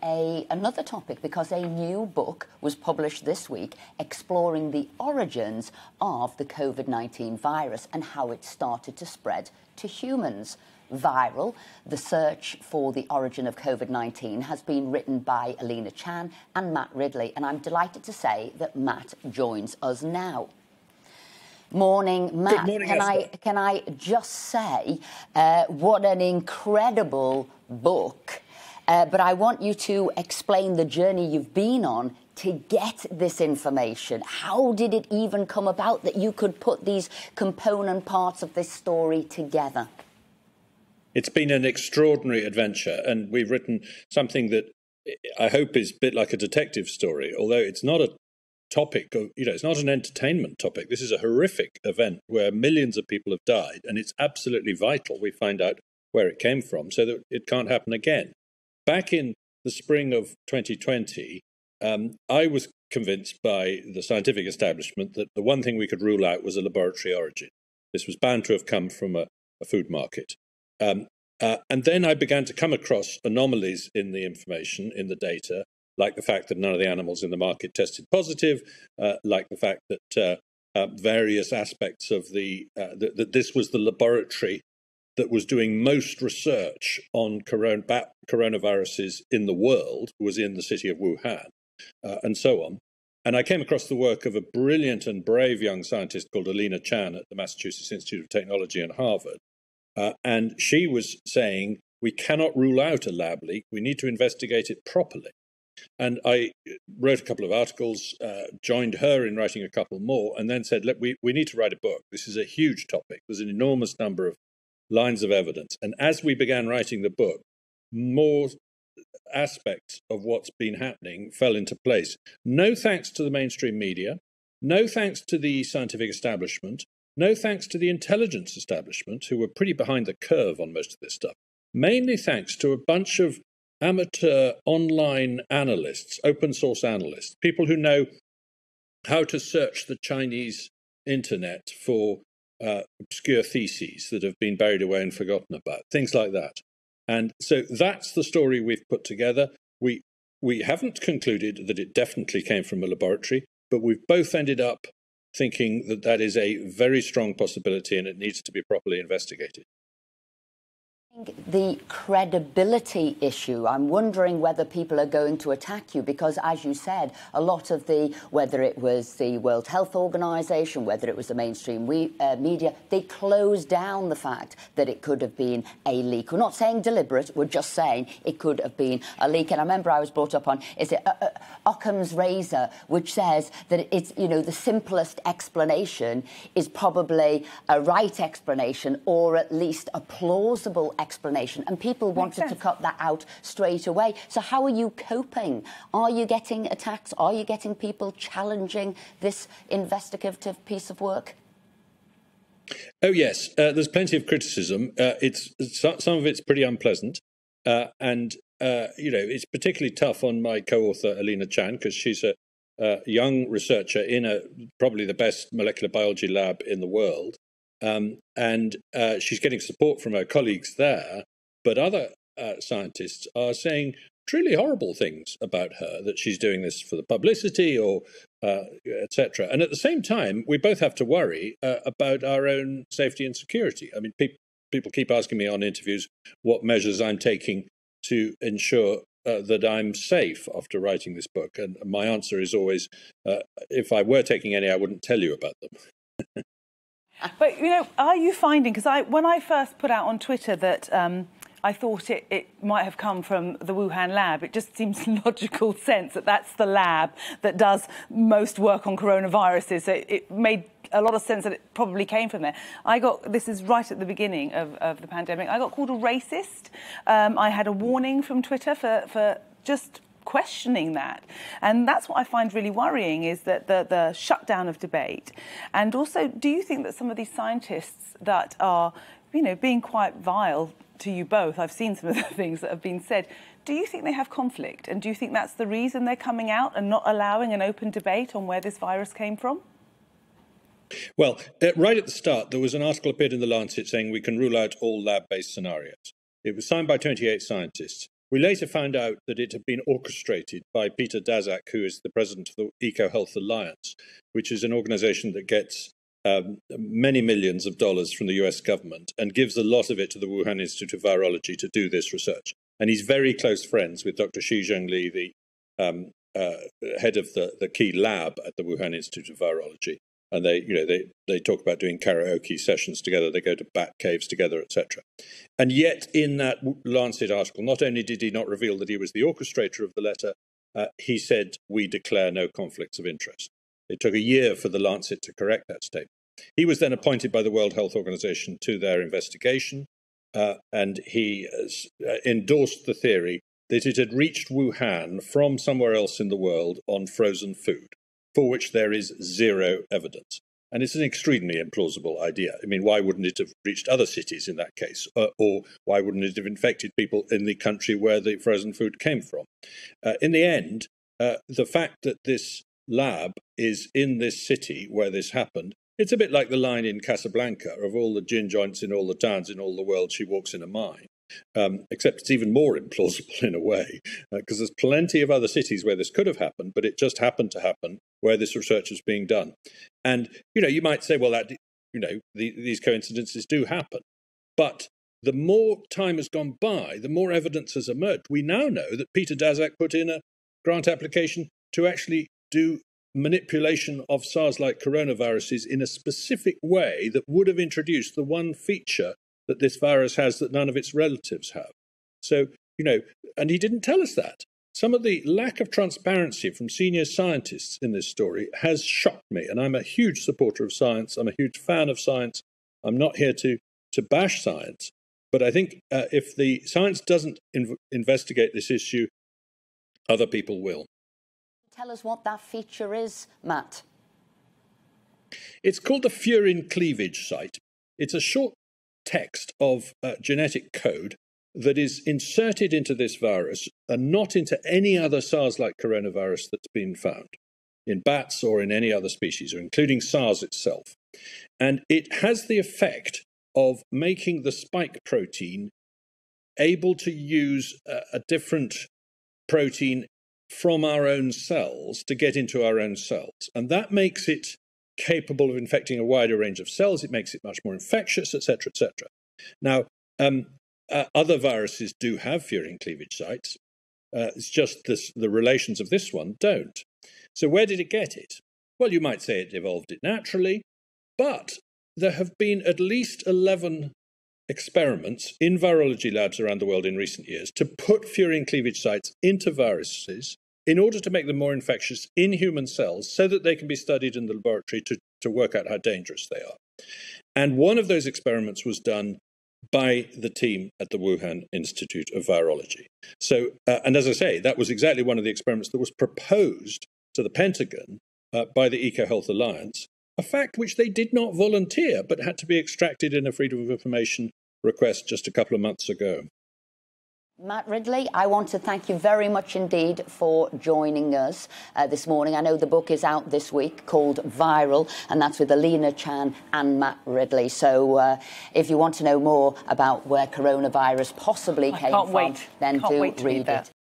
another topic, because a new book was published this week exploring the origins of the COVID-19 virus and how it started to spread to humans. Viral, the search for the origin of COVID-19 has been written by Alina Chan and Matt Ridley, and I'm delighted to say that Matt joins us now. Morning, Matt. Good morning, can I just say what an incredible book. But I want you to explain the journey you've been on to get this information. How did it even come about that you could put these component parts of this story together? It's been an extraordinary adventure, and we've written something that I hope is a bit like a detective story, although it's not a topic, it's not an entertainment topic. This is a horrific event where millions of people have died, and it's absolutely vital we find out where it came from so that it can't happen again. Back in the spring of 2020, I was convinced by the scientific establishment that the one thing we could rule out was a laboratory origin. This was bound to have come from a food market. And then I began to come across anomalies in the information, in the data, like the fact that none of the animals in the market tested positive, like the fact that various aspects of that this was the laboratory that was doing most research on coronaviruses in the world, was in the city of Wuhan, and so on. And I came across the work of a brilliant and brave young scientist called Alina Chan at the Massachusetts Institute of Technology in Harvard. And she was saying, we cannot rule out a lab leak, we need to investigate it properly. And I wrote a couple of articles, joined her in writing a couple more, and then said, look, we need to write a book. This is a huge topic. There's an enormous number of lines of evidence. And as we began writing the book, more aspects of what's been happening fell into place. No thanks to the mainstream media, no thanks to the scientific establishment, no thanks to the intelligence establishment, who were pretty behind the curve on most of this stuff. Mainly thanks to a bunch of amateur online analysts, open source analysts, people who know how to search the Chinese internet for obscure theses that have been buried away and forgotten about, things like that. And so that's the story we've put together. We haven't concluded that it definitely came from a laboratory, but we've both ended up thinking that that is a very strong possibility and it needs to be properly investigated. The credibility issue, I'm wondering whether people are going to attack you because, as you said, a lot of whether it was the World Health Organization, whether it was the mainstream media, they closed down the fact that it could have been a leak. We're not saying deliberate, we're just saying it could have been a leak. And I remember I was brought up on, is it Occam's razor, which says that it's, the simplest explanation is probably a right explanation or at least a plausible explanation, and people wanted to cut that out straight away. So how are you coping? Are you getting attacks? Are you getting people challenging this investigative piece of work? Oh yes, there's plenty of criticism. Some of it's pretty unpleasant, and it's particularly tough on my co-author Alina Chan because she's a young researcher in probably the best molecular biology lab in the world. And she's getting support from her colleagues there, but other scientists are saying truly horrible things about her, that she's doing this for the publicity or etc. And at the same time, we both have to worry about our own safety and security. I mean, people keep asking me on interviews what measures I'm taking to ensure that I'm safe after writing this book. And my answer is always, if I were taking any, I wouldn't tell you about them. But, are you finding, because when I first put out on Twitter that I thought it might have come from the Wuhan lab, it just seems logical sense that that's the lab that does most work on coronaviruses. So it made a lot of sense that it probably came from there. This is right at the beginning of the pandemic, I got called a racist. I had a warning from Twitter for just questioning that. And that's what I find really worrying, is that the shutdown of debate. And also, do you think that some of these scientists that are, being quite vile to you both, I've seen some of the things that have been said, do you think they have conflict? And do you think that's the reason they're coming out and not allowing an open debate on where this virus came from? Well, right at the start, there was an article appeared in The Lancet saying we can rule out all lab-based scenarios. It was signed by 28 scientists. We later found out that it had been orchestrated by Peter Daszak, who is the president of the EcoHealth Alliance, which is an organization that gets many millions of dollars from the US government and gives a lot of it to the Wuhan Institute of Virology to do this research. And he's very close friends with Dr. Shi Zhengli, the head of the key lab at the Wuhan Institute of Virology. And they talk about doing karaoke sessions together. They go to bat caves together, etc. And yet, in that Lancet article, not only did he not reveal that he was the orchestrator of the letter, he said, "We declare no conflicts of interest." It took a year for the Lancet to correct that statement. He was then appointed by the World Health Organization to their investigation, and he endorsed the theory that it had reached Wuhan from somewhere else in the world on frozen food, for which there is zero evidence. And it's an extremely implausible idea. I mean, why wouldn't it have reached other cities in that case? Or why wouldn't it have infected people in the country where the frozen food came from? In the end, the fact that this lab is in this city where this happened, it's a bit like the line in Casablanca of all the gin joints in all the towns in all the world, she walks in a mine. Except it's even more implausible in a way, because there's plenty of other cities where this could have happened, but it just happened to happen where this research is being done. And, you might say, well, these coincidences do happen. But the more time has gone by, the more evidence has emerged. We now know that Peter Daszak put in a grant application to actually do manipulation of SARS-like coronaviruses in a specific way that would have introduced the one feature that this virus has that none of its relatives have. So, and he didn't tell us that. Some of the lack of transparency from senior scientists in this story has shocked me. And I'm a huge supporter of science. I'm a huge fan of science. I'm not here to bash science. But I think if the science doesn't investigate this issue, other people will. Tell us what that feature is, Matt. It's called the furin cleavage site. It's a short text of genetic code that is inserted into this virus and not into any other SARS-like coronavirus that's been found in bats or in any other species, or including SARS itself. And it has the effect of making the spike protein able to use a different protein from our own cells to get into our own cells. And that makes it capable of infecting a wider range of cells. It makes it much more infectious, etc., etc. Now, other viruses do have furin cleavage sites. It's just the relations of this one don't. So where did it get it? Well, you might say it evolved it naturally, but there have been at least 11 experiments in virology labs around the world in recent years to put furin cleavage sites into viruses in order to make them more infectious in human cells so that they can be studied in the laboratory to work out how dangerous they are. And one of those experiments was done by the team at the Wuhan Institute of Virology. So, and as I say, that was exactly one of the experiments that was proposed to the Pentagon by the EcoHealth Alliance, a fact which they did not volunteer, but had to be extracted in a Freedom of Information request just a couple of months ago. Matt Ridley, I want to thank you very much indeed for joining us this morning. I know the book is out this week called Viral, and that's with Alina Chan and Matt Ridley. So if you want to know more about where coronavirus possibly came from, then do read it.